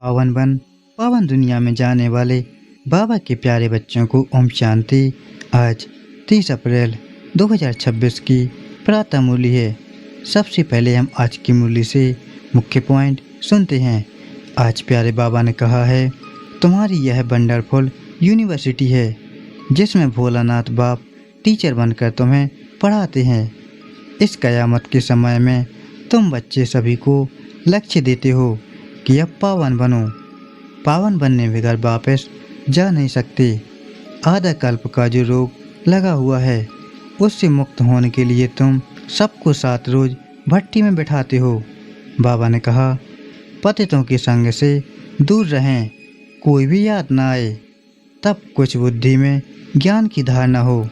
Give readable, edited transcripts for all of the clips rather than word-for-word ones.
पावन वन पावन दुनिया में जाने वाले बाबा के प्यारे बच्चों को ओम शांति। आज 30 अप्रैल 2026 की प्रातः मूली है। सबसे पहले हम आज की मूली से मुख्य पॉइंट सुनते हैं। आज प्यारे बाबा ने कहा है, तुम्हारी यह वंडरफुल यूनिवर्सिटी है जिसमें भोलानाथ बाप टीचर बनकर तुम्हें पढ़ाते हैं। इस कयामत के समय में तुम बच्चे सभी को लक्ष्य देते हो कि अब पावन बनो। पावन बनने बगैर वापस जा नहीं सकते। आधा कल्प का जो रोग लगा हुआ है उससे मुक्त होने के लिए तुम सबको 7 रोज भट्टी में बैठाते हो। बाबा ने कहा, पतितों के संग से दूर रहें, कोई भी याद ना आए। तब कुछ बुद्धि में ज्ञान की धारणा हो।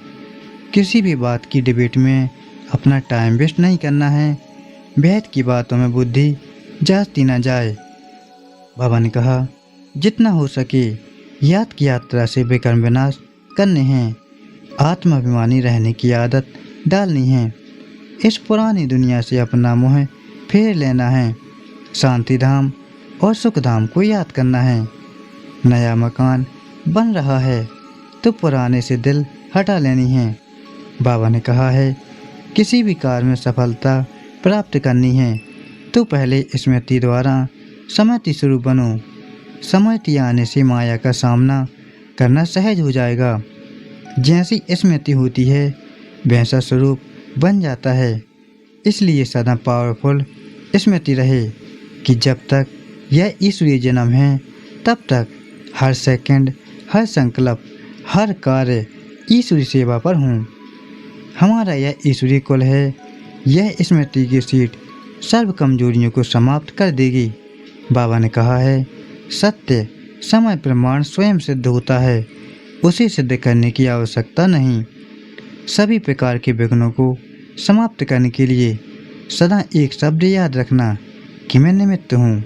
किसी भी बात की डिबेट में अपना टाइम वेस्ट नहीं करना है। भेद की बातों में बुद्धि जाती ना जाए। बाबा ने कहा, जितना हो सके याद की यात्रा से विक्रम विनाश करने हैं। आत्माभिमानी रहने की आदत डालनी है। इस पुरानी दुनिया से अपना मुँह फेर लेना है। शांति धाम और सुख धाम को याद करना है। नया मकान बन रहा है तो पुराने से दिल हटा लेनी है। बाबा ने कहा है, किसी भी कार्य में सफलता प्राप्त करनी है तो पहले स्मृति द्वारा समृद्धि स्वरूप बनो। समृद्धि आने से माया का सामना करना सहज हो जाएगा। जैसी स्मृति होती है वैसा स्वरूप बन जाता है। इसलिए सदा पावरफुल स्मृति रहे कि जब तक यह ईश्वरीय जन्म है तब तक हर सेकंड, हर संकल्प, हर कार्य ईश्वरी सेवा पर हूँ। हमारा यह ईश्वरीय कुल है। यह स्मृति की सीट सर्व कमजोरियों को समाप्त कर देगी। बाबा ने कहा है, सत्य समय प्रमाण स्वयं सिद्ध होता है, उसे सिद्ध करने की आवश्यकता नहीं। सभी प्रकार के विघ्नों को समाप्त करने के लिए सदा एक शब्द याद रखना कि मैं निमित्त हूँ।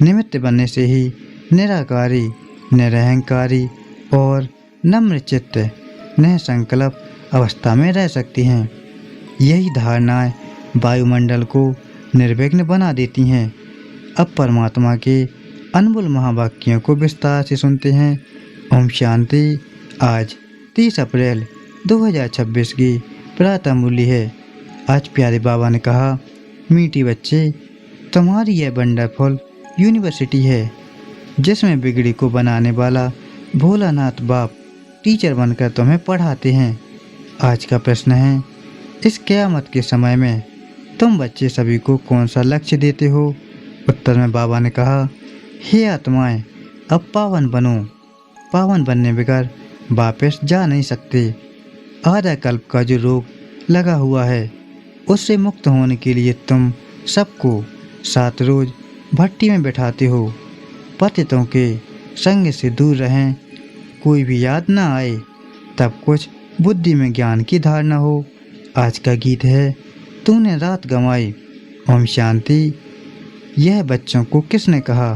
निमित्त बनने से ही निराकारी, निरहंकारी और नम्र चित्त निसंकल्प अवस्था में रह सकती हैं। यही धारणाएं वायुमंडल को निर्विघ्न बना देती हैं। अब परमात्मा के अनमोल महावाक्यों को विस्तार से सुनते हैं। ओम शांति। आज 30 अप्रैल 2026 की प्रातः मूली है। आज प्यारे बाबा ने कहा, मीठी बच्चे, तुम्हारी यह वंडरफुल यूनिवर्सिटी है जिसमें बिगड़ी को बनाने वाला भोलानाथ बाप टीचर बनकर तुम्हें पढ़ाते हैं। आज का प्रश्न है, इस क़यामत के समय में तुम बच्चे सभी को कौन सा लक्ष्य देते हो? उत्तर में बाबा ने कहा, हे आत्माएं, अब पावन बनो। पावन बनने बगैर वापस जा नहीं सकते। आधा कल्प का जो रोग लगा हुआ है उससे मुक्त होने के लिए तुम सबको 7 रोज भट्टी में बैठाते हो। पतितों के संग से दूर रहें, कोई भी याद ना आए। तब कुछ बुद्धि में ज्ञान की धारणा हो। आज का गीत है, तूने रात गंवाई। ओम शांति। यह बच्चों को किसने कहा?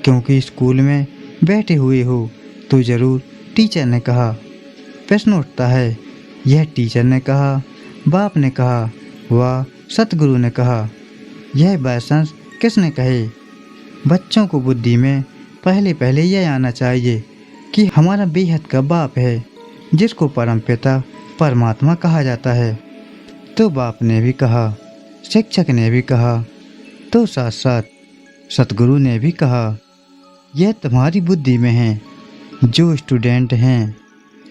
क्योंकि स्कूल में बैठे हुए हो तो ज़रूर टीचर ने कहा। प्रश्न उठता है, यह टीचर ने कहा, बाप ने कहा, व सतगुरु ने कहा, यह बाइसेंस किसने कहे? बच्चों को बुद्धि में पहले पहले यह आना चाहिए कि हमारा बेहद का बाप है जिसको परमपिता परमात्मा कहा जाता है। तो बाप ने भी कहा, शिक्षक ने भी कहा, तो साथ साथ सतगुरु ने भी कहा। यह तुम्हारी बुद्धि में है। जो स्टूडेंट हैं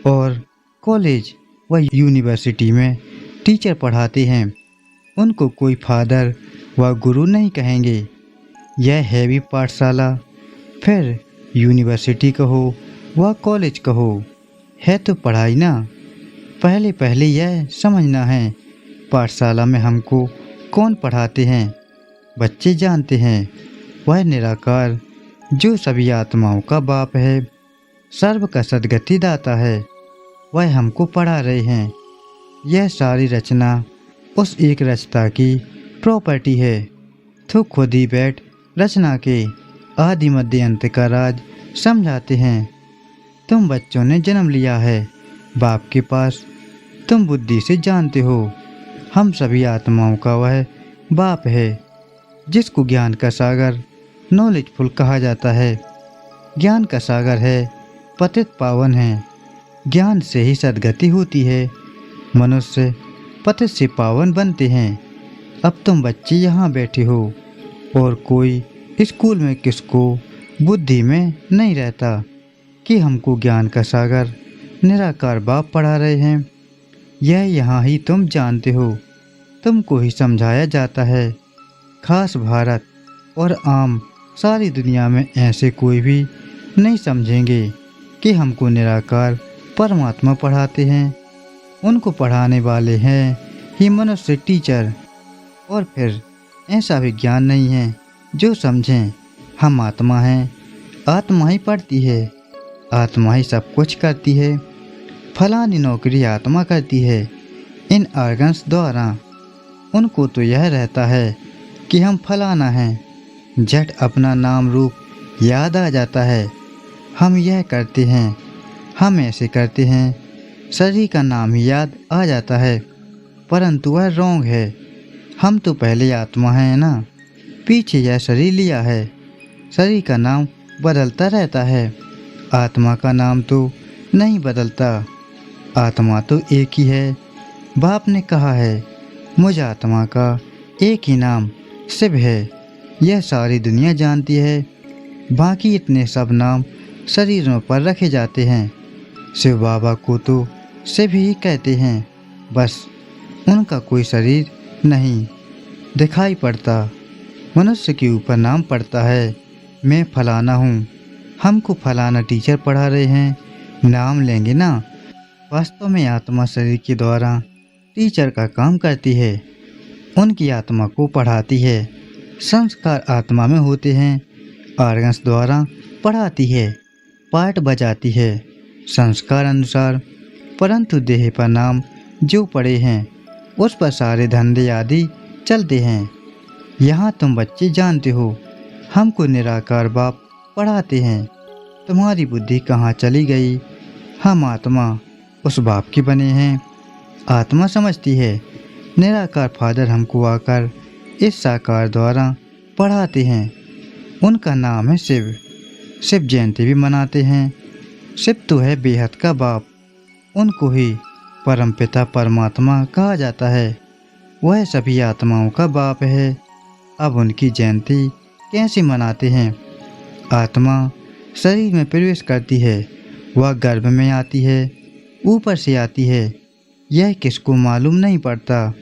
और कॉलेज व यूनिवर्सिटी में टीचर पढ़ाते हैं उनको कोई फादर व गुरु नहीं कहेंगे। यह है भी पाठशाला, फिर यूनिवर्सिटी कहो व कॉलेज कहो, है तो पढ़ाई ना। पहले पहले यह समझना है, पाठशाला में हमको कौन पढ़ाते हैं? बच्चे जानते हैं, वह निराकार जो सभी आत्माओं का बाप है, सर्व का सद्गति दाता है, वह हमको पढ़ा रहे हैं। यह सारी रचना उस एक रचता की प्रॉपर्टी है। तो खुद ही बैठ रचना के आदि मध्य अंत का राज समझाते हैं। तुम बच्चों ने जन्म लिया है बाप के पास। तुम बुद्धि से जानते हो हम सभी आत्माओं का वह बाप है जिसको ज्ञान का सागर नॉलेजफुल कहा जाता है। ज्ञान का सागर है, पतित पावन है। ज्ञान से ही सद्गति होती है। मनुष्य पतित से पावन बनते हैं। अब तुम बच्चे यहाँ बैठे हो और कोई स्कूल में किसको बुद्धि में नहीं रहता कि हमको ज्ञान का सागर निराकार बाप पढ़ा रहे हैं। यह यहाँ ही तुम जानते हो, तुमको ही समझाया जाता है। खास भारत और आम सारी दुनिया में ऐसे कोई भी नहीं समझेंगे कि हमको निराकार परमात्मा पढ़ाते हैं। उनको पढ़ाने वाले हैं ही मनुष्य टीचर। और फिर ऐसा भी ज्ञान नहीं है जो समझें हम आत्मा हैं। आत्मा ही पढ़ती है, आत्मा ही सब कुछ करती है। फलानी नौकरी आत्मा करती है इन ऑर्गन्स द्वारा। उनको तो यह रहता है कि हम फलाना हैं। झट अपना नाम रूप याद आ जाता है। हम यह करते हैं, हम ऐसे करते हैं, शरीर का नाम ही याद आ जाता है। परंतु वह रॉन्ग है। हम तो पहले आत्मा हैं ना, पीछे यह शरीर लिया है। शरीर का नाम बदलता रहता है, आत्मा का नाम तो नहीं बदलता। आत्मा तो एक ही है। बाप ने कहा है मुझ आत्मा का एक ही नाम शिव है। यह सारी दुनिया जानती है। बाकी इतने सब नाम शरीरों पर रखे जाते हैं। शिव बाबा को तो शिव ही कहते हैं, बस उनका कोई शरीर नहीं दिखाई पड़ता। मनुष्य के ऊपर नाम पड़ता है, मैं फलाना हूँ। हमको फलाना टीचर पढ़ा रहे हैं, नाम लेंगे ना। वास्तव में आत्मा शरीर के द्वारा टीचर का काम करती है, उनकी आत्मा को पढ़ाती है। संस्कार आत्मा में होते हैं, ऑर्गन्स द्वारा पढ़ाती है, पाठ बजाती है संस्कार अनुसार। परंतु देह पर नाम जो पड़े हैं उस पर सारे धंधे आदि चलते हैं। यहाँ तुम बच्चे जानते हो, हमको निराकार बाप पढ़ाते हैं। तुम्हारी बुद्धि कहाँ चली गई? हम आत्मा उस बाप के बने हैं। आत्मा समझती है निराकार फादर हमको आकर इस साकार द्वारा पढ़ाते हैं। उनका नाम है शिव। शिव जयंती भी मनाते हैं। शिव तो है बेहद का बाप। उनको ही परमपिता परमात्मा कहा जाता है। वह सभी आत्माओं का बाप है। अब उनकी जयंती कैसे मनाते हैं? आत्मा शरीर में प्रवेश करती है, वह गर्भ में आती है, ऊपर से आती है, यह किसको मालूम नहीं पड़ता।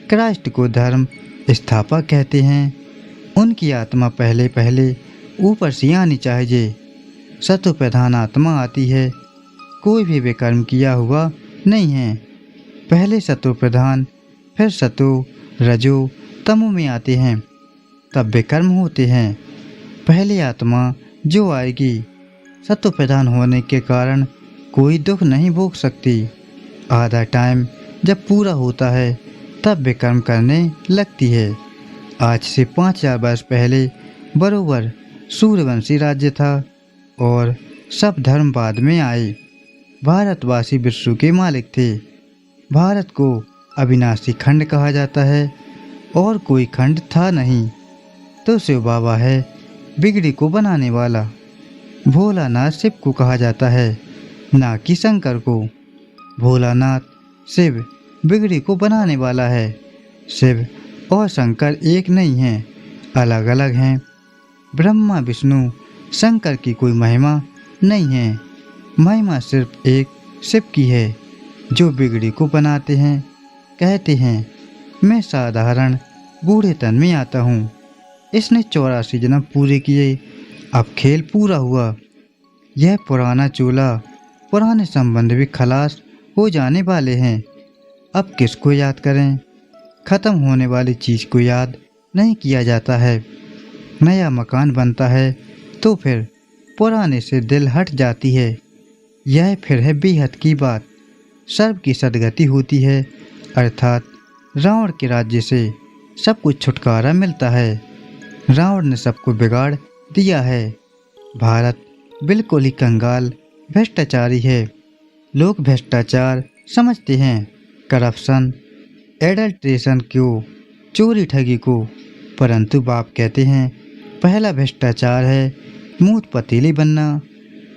क्राइस्ट को धर्म स्थापक कहते हैं। उनकी आत्मा पहले पहले ऊपर से आनी चाहिए। सत्व प्रधान आत्मा आती है, कोई भी विकर्म किया हुआ नहीं है। पहले सत्व प्रधान, फिर सत्व रजो तमो में आते हैं, तब विकर्म होते हैं। पहले आत्मा जो आएगी सत्व प्रधान होने के कारण कोई दुख नहीं भोग सकती। आधा टाइम जब पूरा होता है तब विकर्म करने लगती है। आज से 5000 वर्ष पहले बरोबर सूर्यवंशी राज्य था और सब धर्म बाद में आए। भारतवासी विश्व के मालिक थे। भारत को अविनाशी खंड कहा जाता है और कोई खंड था नहीं। तो शिव बाबा है बिगड़ी को बनाने वाला। भोलानाथ शिव को कहा जाता है, ना कि शंकर को। भोलानाथ शिव बिगड़ी को बनाने वाला है। शिव और शंकर एक नहीं हैं, अलग अलग हैं। ब्रह्मा विष्णु शंकर की कोई महिमा नहीं है। महिमा सिर्फ एक शिव की है जो बिगड़ी को बनाते हैं। कहते हैं मैं साधारण बूढ़े तन में आता हूँ। इसने 84 जन्म पूरे किए, अब खेल पूरा हुआ। यह पुराना चूल्हा, पुराने संबंध भी खलास हो जाने वाले हैं। अब किसको याद करें? ख़त्म होने वाली चीज़ को याद नहीं किया जाता है। नया मकान बनता है तो फिर पुराने से दिल हट जाती है। यह फिर है बेहद की बात। सर्व की सदगति होती है, अर्थात रावण के राज्य से सब कुछ छुटकारा मिलता है। रावण ने सबको बिगाड़ दिया है। भारत बिल्कुल ही कंगाल भ्रष्टाचारी है। लोग भ्रष्टाचार समझते हैं, करप्शन, एडल्ट्रेशन को, चोरी ठगी को। परंतु बाप कहते हैं पहला भ्रष्टाचार है मूठ पतीली बनना।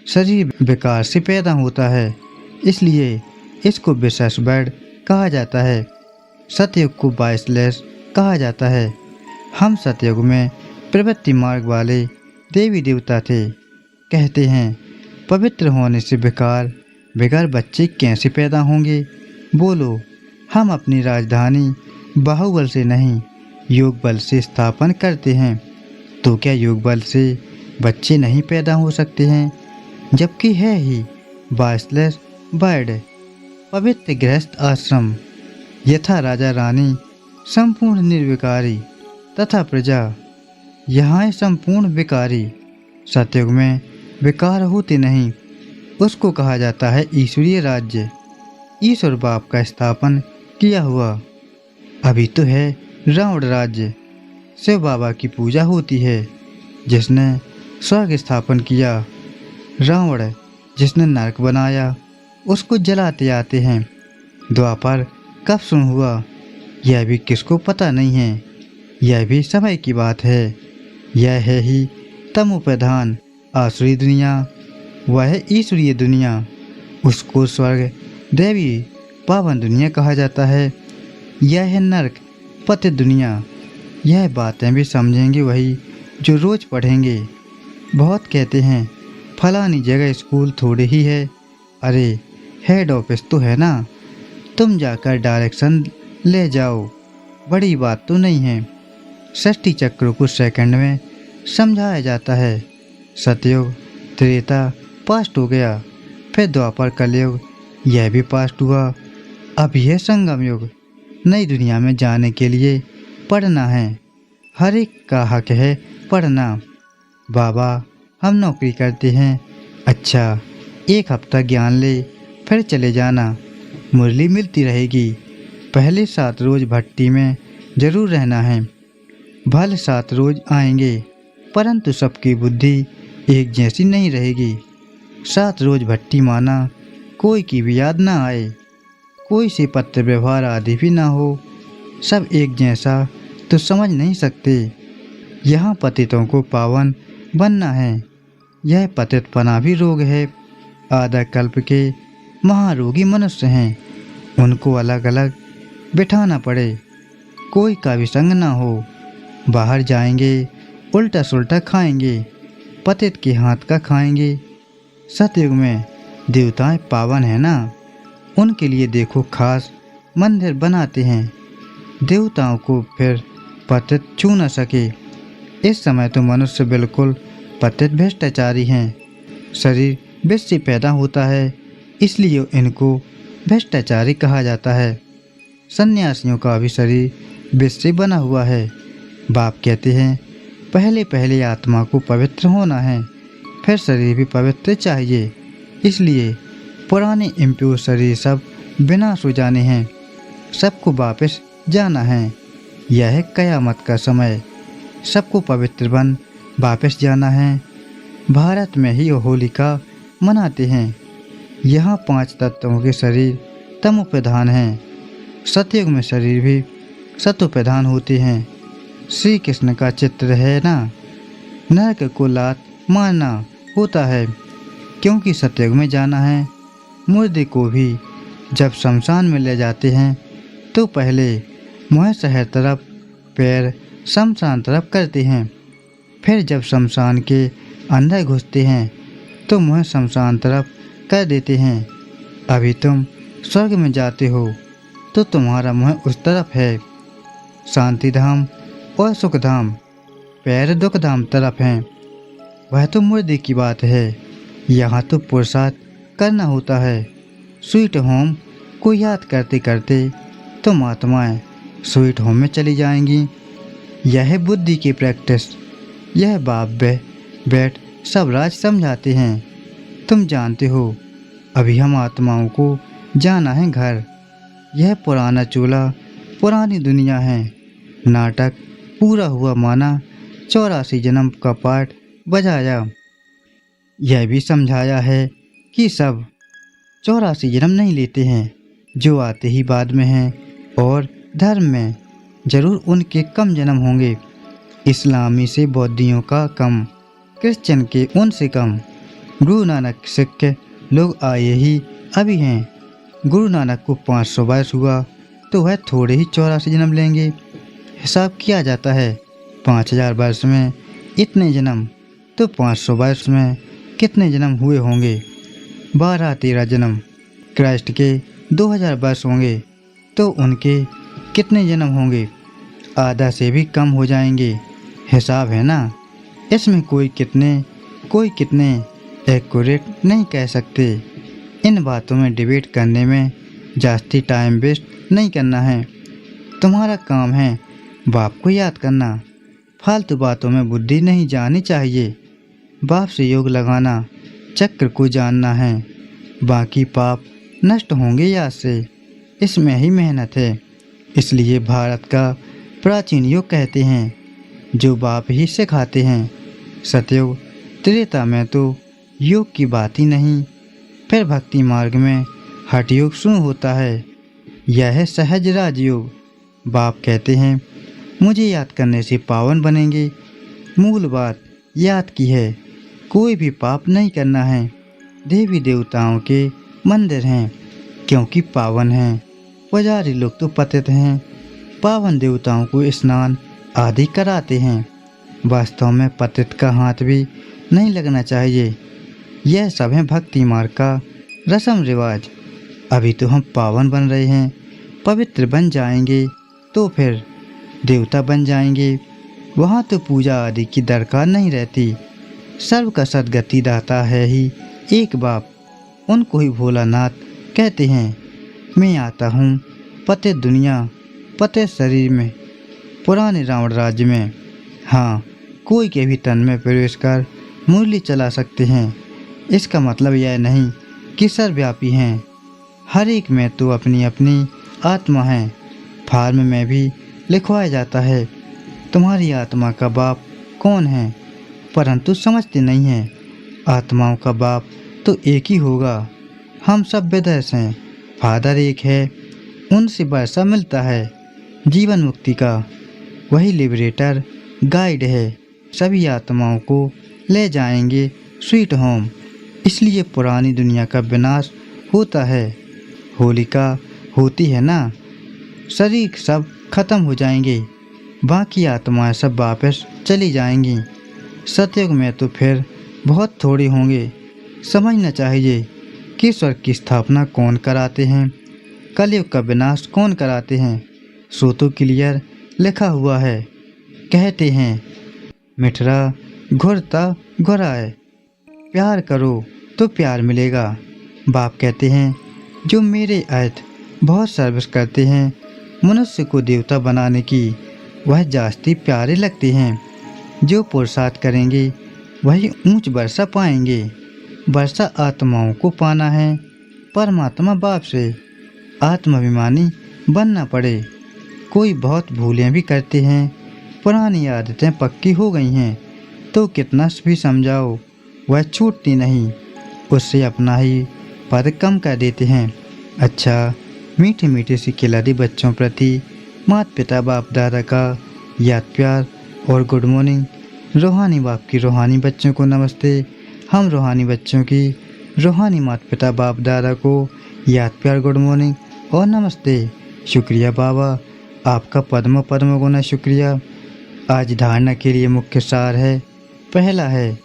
शरीर विकार से पैदा होता है, इसलिए इसको विशेष बेड कहा जाता है। सतयुग को बाइसलेस कहा जाता है। हम सतयुग में प्रवृत्ति मार्ग वाले देवी देवता थे। कहते हैं पवित्र होने से बेकार बेकार बच्चे कैसे पैदा होंगे? बोलो, हम अपनी राजधानी बाहुबल से नहीं योग बल से स्थापन करते हैं। तो क्या योग बल से बच्चे नहीं पैदा हो सकते हैं? जबकि है ही बाइसलेस बर्ड। पवित्र गृहस्थ आश्रम यथा राजा रानी संपूर्ण निर्विकारी तथा प्रजा यहाँ है संपूर्ण विकारी। सतयुग में विकार होते नहीं, उसको कहा जाता है ईश्वरीय राज्य। ईश्वर बाप का स्थापन किया हुआ। अभी तो है रावण राज्य। शिव बाबा की पूजा होती है जिसने स्वर्ग स्थापन किया। रावण जिसने नरक बनाया उसको जलाते आते हैं। द्वापर कब सुन हुआ यह भी किसको पता नहीं है। यह भी समय की बात है। यह है ही तमो प्रधान आसुरी दुनिया, वह है ईश्वरीय दुनिया। उसको स्वर्ग देवी पावन दुनिया कहा जाता है। यह है नरक पतित दुनिया। यह बातें भी समझेंगे वही जो रोज पढ़ेंगे। बहुत कहते हैं फलानी जगह स्कूल थोड़ी ही है। अरे हेड ऑफिस तो है ना, तुम जाकर डायरेक्शन ले जाओ। बड़ी बात तो नहीं है। षष्ठी चक्र को सेकंड में समझाया जाता है। सतयुग त्रेता पास्ट हो गया, फिर द्वापर कलयुग यह भी पास्ट हुआ। अब यह संगम युग। नई दुनिया में जाने के लिए पढ़ना है। हर एक का हक है पढ़ना। बाबा हम नौकरी करते हैं। अच्छा, एक हफ्ता ज्ञान ले फिर चले जाना, मुरली मिलती रहेगी। पहले 7 रोज भट्टी में जरूर रहना है। भले 7 रोज आएंगे, परंतु सबकी बुद्धि एक जैसी नहीं रहेगी। 7 रोज भट्टी माना कोई की भी याद ना आए, कोई से पत्र व्यवहार आदि भी ना हो। सब एक जैसा तो समझ नहीं सकते। यहाँ पतितों को पावन बनना है। यह पतितपना भी रोग है। आधा कल्प के महारोगी मनुष्य हैं, उनको अलग अलग बिठाना पड़े, कोई का भी संग ना हो। बाहर जाएंगे उल्टा सुल्टा खाएंगे, पतित के हाथ का खाएंगे। सतयुग में देवताएं पावन है ना, उनके लिए देखो खास मंदिर बनाते हैं। देवताओं को फिर पतित छू न सके। इस समय तो मनुष्य बिल्कुल पतित भ्रष्टाचारी हैं। शरीर विष से पैदा होता है, इसलिए इनको भ्रष्टाचारी कहा जाता है। सन्यासियों का भी शरीर विष से बना हुआ है। बाप कहते हैं पहले पहले आत्मा को पवित्र होना है, फिर शरीर भी पवित्र चाहिए। इसलिए पुराने इम्प्योर शरीर सब विनाश हो जाने हैं, सबको वापस जाना है। यह है कयामत का समय। सबको पवित्र बन वापस जाना है। भारत में ही होलिका मनाते हैं। यहाँ 5 तत्वों के शरीर तमो प्रधान हैं। सतयुग में शरीर भी सत्व प्रधान होते हैं। श्री कृष्ण का चित्र है ना, नरक को लात मारना होता है, क्योंकि सतयुग में जाना है। मुर्दे को भी जब शमशान में ले जाते हैं तो पहले मुँह शहर तरफ पैर शमशान तरफ करते हैं, फिर जब शमशान के अंदर घुसते हैं तो मुँह शमशान तरफ कर देते हैं। अभी तुम स्वर्ग में जाते हो तो तुम्हारा मुँह उस तरफ है। शांति धाम और सुख धाम पैर दुख धाम तरफ हैं। वह तो मुर्दे की बात है। यहाँ तो पुरुषार्थ करना होता है। स्वीट होम को याद करते करते तुम आत्माएं स्वीट होम में चली जाएंगी। यह है बुद्धि की प्रैक्टिस। यह बाप बैठ सब राज समझाते हैं। तुम जानते हो अभी हम आत्माओं को जाना है घर। यह पुराना चूल्हा पुरानी दुनिया है। नाटक पूरा हुआ माना 84 जन्म का पाठ बजाया। यह भी समझाया है कि सब 84 जन्म नहीं लेते हैं, जो आते ही बाद में हैं, और धर्म में जरूर उनके कम जन्म होंगे। इस्लामी से बौद्धियों का कम, क्रिश्चियन के उनसे कम। गुरु नानक सिख लोग आए ही अभी हैं। गुरु नानक को 500 वर्ष हुआ तो वह थोड़े ही 84 जन्म लेंगे। हिसाब किया जाता है 5000 वर्ष में इतने जन्म, तो 500 वर्ष में कितने जन्म हुए होंगे? 12-13 जन्म। क्राइस्ट के 2000 वर्ष होंगे तो उनके कितने जन्म होंगे? आधा से भी कम हो जाएंगे। हिसाब है ना, इसमें कोई कितने एक्यूरेट नहीं कह सकते। इन बातों में डिबेट करने में जास्ती टाइम वेस्ट नहीं करना है। तुम्हारा काम है बाप को याद करना। फालतू बातों में बुद्धि नहीं जानी चाहिए। बाप से योग लगाना, चक्र को जानना है। बाकी पाप नष्ट होंगे याद से, इसमें ही मेहनत है। इसलिए भारत का प्राचीन योग कहते हैं, जो बाप ही सिखाते हैं। सतयुग त्रेता में तो योग की बात ही नहीं। फिर भक्ति मार्ग में हठ योग शुरू होता है। यह है सहज राजयोग। बाप कहते हैं मुझे याद करने से पावन बनेंगे। मूल बात याद की है, कोई भी पाप नहीं करना है। देवी देवताओं के मंदिर हैं क्योंकि पावन हैं। पुजारी लोग तो पतित हैं। पावन देवताओं को स्नान आदि कराते हैं। वास्तव में पतित का हाथ भी नहीं लगना चाहिए। यह सब है भक्ति मार्ग का रस्म रिवाज। अभी तो हम पावन बन रहे हैं, पवित्र बन जाएंगे तो फिर देवता बन जाएंगे। वहाँ तो पूजा आदि की दरकार नहीं रहती। सर्व का सद्गति दाता है ही एक बाप। उनको ही भोलानाथ कहते हैं। मैं आता हूँ पतित दुनिया, पतित शरीर में, पुराने रावण राज्य में। हाँ, कोई के भी तन में प्रवेश कर मुरली चला सकते हैं। इसका मतलब यह नहीं कि सर्वव्यापी हैं। हर एक में तो अपनी अपनी आत्मा है। फार्म में भी लिखवाया जाता है तुम्हारी आत्मा का बाप कौन है, परंतु समझते नहीं हैं। आत्माओं का बाप तो एक ही होगा। हम सब विदेश हैं, फादर एक है, उनसे वर्षा मिलता है जीवन मुक्ति का। वही लिबरेटर गाइड है, सभी आत्माओं को ले जाएंगे स्वीट होम। इसलिए पुरानी दुनिया का विनाश होता है। होलिका होती है ना, शरीर सब खत्म हो जाएंगे, बाकी आत्माएं सब वापस चली जाएंगी। सतयुग में तो फिर बहुत थोड़ी होंगे। समझना चाहिए कि स्वर्ग की स्थापना कौन कराते हैं, कलयुग का विनाश कौन कराते हैं। सो तो क्लियर लिखा हुआ है। कहते हैं मिठरा घुरता घुराए, प्यार करो तो प्यार मिलेगा। बाप कहते हैं जो मेरे अयत बहुत सर्विस करते हैं, मनुष्य को देवता बनाने की, वह जास्ती प्यारे लगते हैं। जो पुरुषार्थ करेंगे वही ऊंच वर्षा पाएंगे। वर्षा आत्माओं को पाना है परमात्मा बाप से। आत्माभिमानी बनना पड़े। कोई बहुत भूलें भी करते हैं, पुरानी आदतें पक्की हो गई हैं तो कितना भी समझाओ वह छूटती नहीं। उससे अपना ही पद कम कर देते हैं। अच्छा, मीठे मीठे सी खिलाड़ी बच्चों प्रति माता पिता बाप दादा का याद प्यार और गुड मॉर्निंग। रूहानी बाप की रूहानी बच्चों को नमस्ते। हम रूहानी बच्चों की रूहानी माता पिता बाप दादा को याद प्यार गुड मॉर्निंग और नमस्ते। शुक्रिया बाबा, आपका पद्म पद्म गुना शुक्रिया। आज धारणा के लिए मुख्य सार है। पहला है,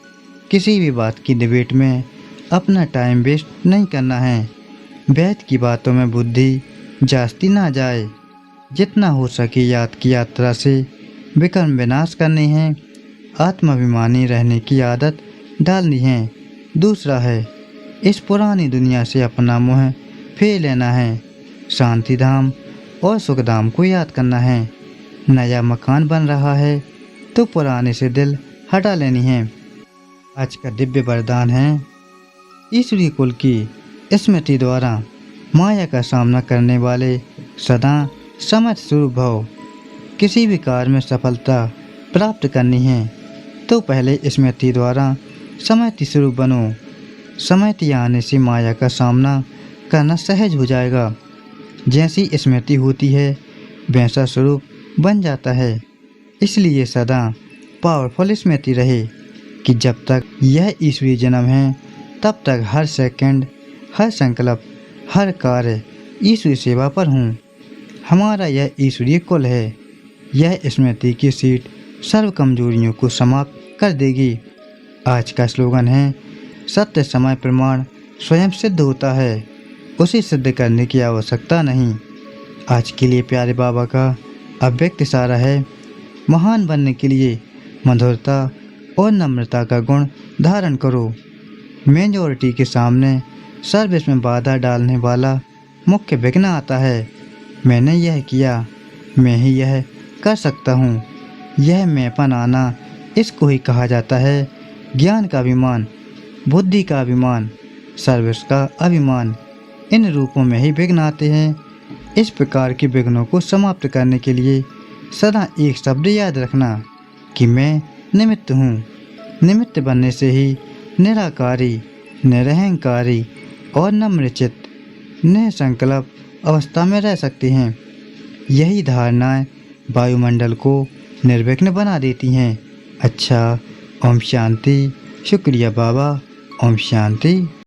किसी भी बात की डिबेट में अपना टाइम वेस्ट नहीं करना है। वैद की बातों में बुद्धि जास्ती ना जाए। जितना हो सके याद की यात्रा से विकर्म विनाश करने हैं। आत्माभिमानी रहने की आदत डालनी है। दूसरा है, इस पुरानी दुनिया से अपना मुँह फेर लेना है। शांति धाम और सुखधाम को याद करना है। नया मकान बन रहा है तो पुराने से दिल हटा लेनी है। आज का दिव्य वरदान है, ईश्वरीय कुल की स्मृति द्वारा माया का सामना करने वाले सदा समर्थ स्वरूप भव। किसी भी कार्य में सफलता प्राप्त करनी है तो पहले स्मृति द्वारा समर्थ स्वरूप बनो। समर्थ आने से माया का सामना करना सहज हो जाएगा। जैसी स्मृति होती है वैसा स्वरूप बन जाता है। इसलिए सदा पावरफुल स्मृति रहे कि जब तक यह ईश्वरीय जन्म है तब तक हर सेकंड, हर संकल्प, हर कार्य ईश्वरीय सेवा पर हूँ। हमारा यह ईश्वरीय कुल है। यह स्मृति की सीट सर्व कमजोरियों को समाप्त कर देगी। आज का स्लोगन है, सत्य समय प्रमाण स्वयं सिद्ध होता है, उसे सिद्ध करने की आवश्यकता नहीं। आज के लिए प्यारे बाबा का अव्यक्त इशारा है, महान बनने के लिए मधुरता और नम्रता का गुण धारण करो। मेजॉरिटी के सामने सर्विस में बाधा डालने वाला मुख्य विघ्न आता है। मैंने यह किया, मैं ही यह कर सकता हूँ। यह मैंपन आना, इसको ही कहा जाता है ज्ञान का अभिमान, बुद्धि का अभिमान, सर्विस का अभिमान। इन रूपों में ही विघ्न आते हैं। इस प्रकार के विघ्नों को समाप्त करने के लिए सदा एक शब्द याद रखना कि मैं निमित्त हूँ। निमित्त बनने से ही निराकारी, निरहंकारी और नम्रचित्त, निसंकल्प अवस्था में रह सकते हैं। यही धारणाएं वायुमंडल को निर्विघ्न बना देती हैं। अच्छा, ओम शांति। शुक्रिया बाबा। ओम शांति।